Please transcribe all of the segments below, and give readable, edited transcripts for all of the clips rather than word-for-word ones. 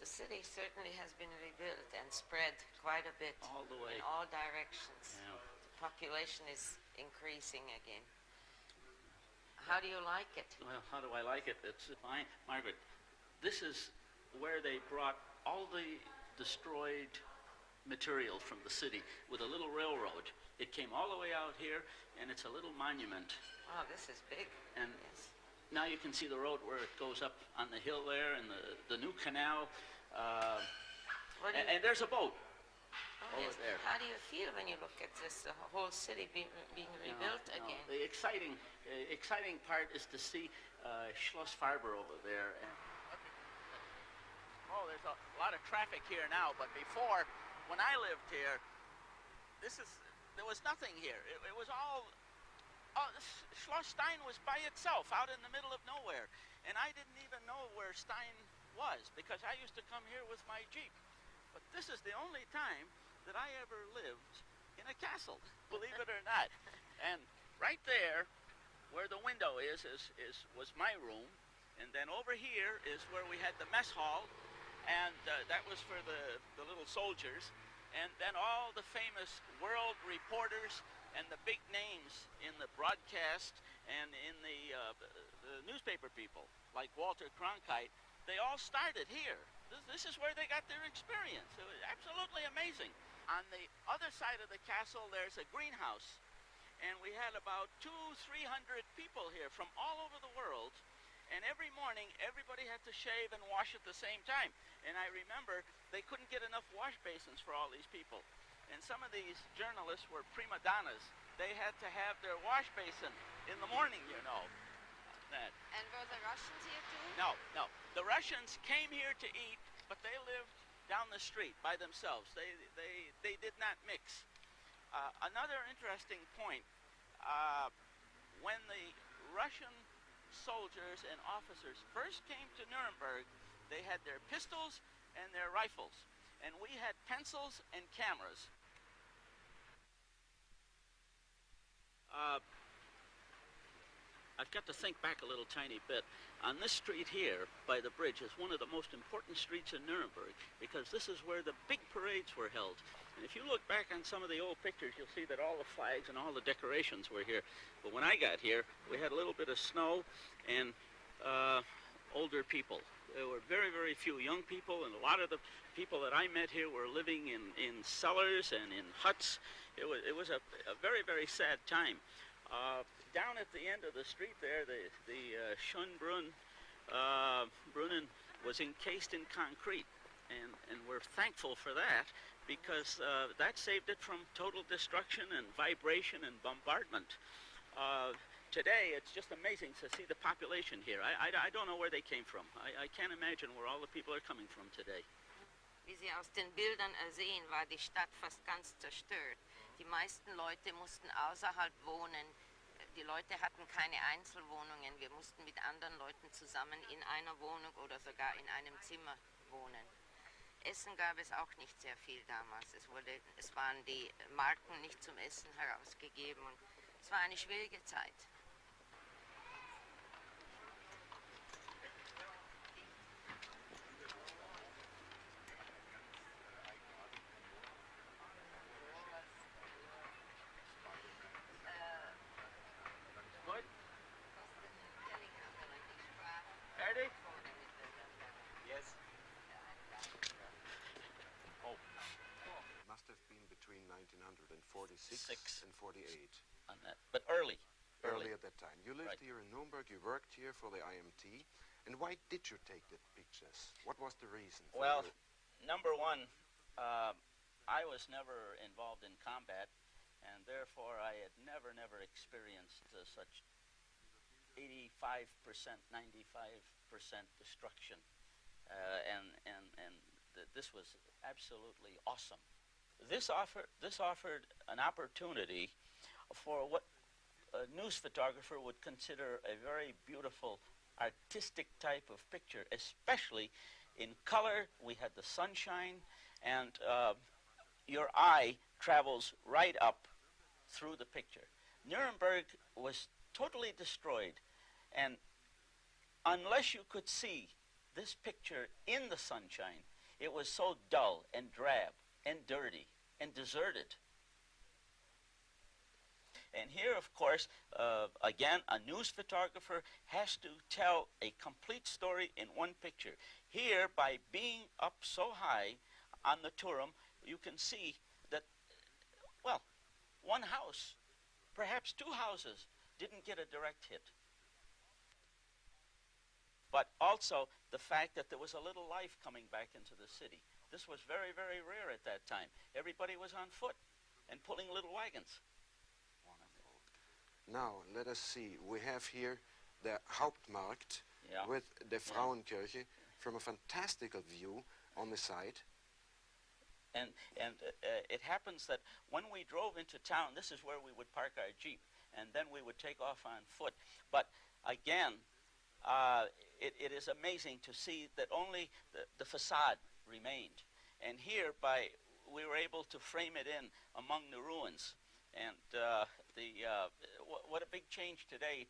The city certainly has been rebuilt and spread quite a bit. All the way. In all directions. Yeah. The population is increasing again. How do you like it? Well, how do I like it? It's fine. Margaret, this is where they brought all the destroyed material from the city with a little railroad. It came all the way out here, and it's a little monument. Oh, this is big. And yes. Now you can see the road where it goes up on the hill there, and the new canal. And there's a boat over there. How do you feel when you look at this whole city being rebuilt again? The exciting part is to see Schloss Farber over there. Oh, there's a lot of traffic here now, but before, when I lived here, there was nothing here. It was all. Schloss Stein was by itself out in the middle of nowhere, and I didn't even know where Stein was because I used to come here with my Jeep. But this is the only time that I ever lived in a castle, believe it or not. And right there, where the window was my room, and then over here is where we had the mess hall, and that was for the little soldiers, and then all the famous world reporters and the big names in the broadcast and in the newspaper people, like Walter Cronkite, they all started here. This is where they got their experience. It was absolutely amazing. On the other side of the castle, there's a greenhouse, and we had about 200-300 people here from all over the world, and every morning, everybody had to shave and wash at the same time. And I remember they couldn't get enough wash basins for all these people. And some of these journalists were prima donnas. They had to have their wash basin in the morning, you know. That. And were the Russians here too? No. The Russians came here to eat, but they lived down the street by themselves. They did not mix. Another interesting point, when the Russian soldiers and officers first came to Nuremberg, they had their pistols and their rifles. And we had pencils and cameras. I've got to think back a little tiny bit. On this street here, by the bridge, is one of the most important streets in Nuremberg, because this is where the big parades were held. And if you look back on some of the old pictures, you'll see that all the flags and all the decorations were here. But when I got here, we had a little bit of snow and older people. There were very, very few young people, and a lot of the people that I met here were living in cellars and in huts. It was a very, very sad time. Down at the end of the street there, the Schönbrunn Brunnen was encased in concrete, and we're thankful for that, because that saved it from total destruction and vibration and bombardment. Today, it's just amazing to see the population here. I don't know where they came from. I can't imagine where all the people are coming from today. Wie Sie aus den Bildern ersehen, war die Stadt fast ganz zerstört. Die meisten Leute mussten außerhalb wohnen. Die Leute hatten keine Einzelwohnungen. Wir mussten mit anderen Leuten zusammen in einer Wohnung oder sogar in einem Zimmer wohnen. Essen gab es auch nicht sehr viel damals. Es waren die Marken nicht zum Essen herausgegeben und es war eine schwierige Zeit. And 48. On that, but early at that time. You lived right here in Nuremberg, you worked here for the IMT, and why did you take the pictures? What was the reason? Well, number one, I was never involved in combat, and therefore I had never experienced such 85%, 95% destruction, this was absolutely awesome. This offered an opportunity for what a news photographer would consider a very beautiful artistic type of picture, especially in color. We had the sunshine, and your eye travels right up through the picture. Nuremberg was totally destroyed, and unless you could see this picture in the sunshine, It was so dull and drab and dirty and deserted. And here, of course, again, a news photographer has to tell a complete story in one picture. Here, by being up so high on the Turm, you can see that, well, one house, perhaps two houses, didn't get a direct hit. But also the fact that there was a little life coming back into the city. This was very, very rare at that time. Everybody was on foot and pulling little wagons. Now, let us see. We have here the Hauptmarkt with the Frauenkirche from a fantastical view on the side. And it happens that when we drove into town, this is where we would park our Jeep, and then we would take off on foot. But again, it is amazing to see that only the facade remained. And here, we were able to frame it in among the ruins. And what a big change today.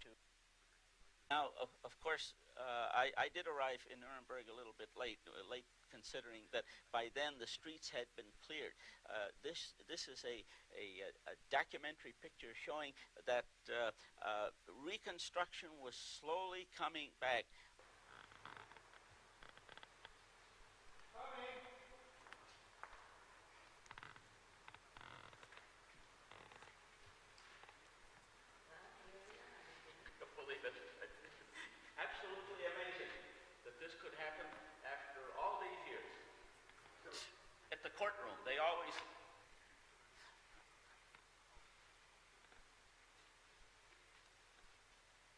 Now, of course, I did arrive in Nuremberg a little bit late considering that by then the streets had been cleared. This is a documentary picture showing that reconstruction was slowly coming back. Absolutely amazing that this could happen after all these years. At the courtroom, they always...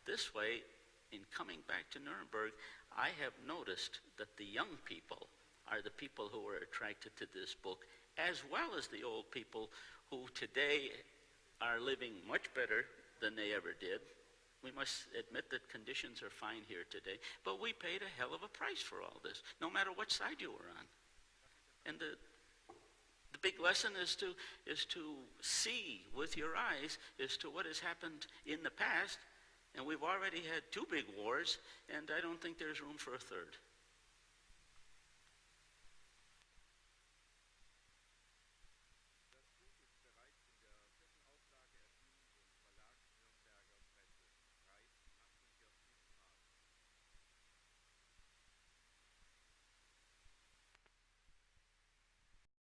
This way, in coming back to Nuremberg, I have noticed that the young people are the people who are attracted to this book, as well as the old people who today are living much better than they ever did. We must admit that conditions are fine here today, but we paid a hell of a price for all this, no matter what side you were on. And the big lesson is to see with your eyes as to what has happened in the past, and we've already had 2 big wars, and I don't think there's room for a third.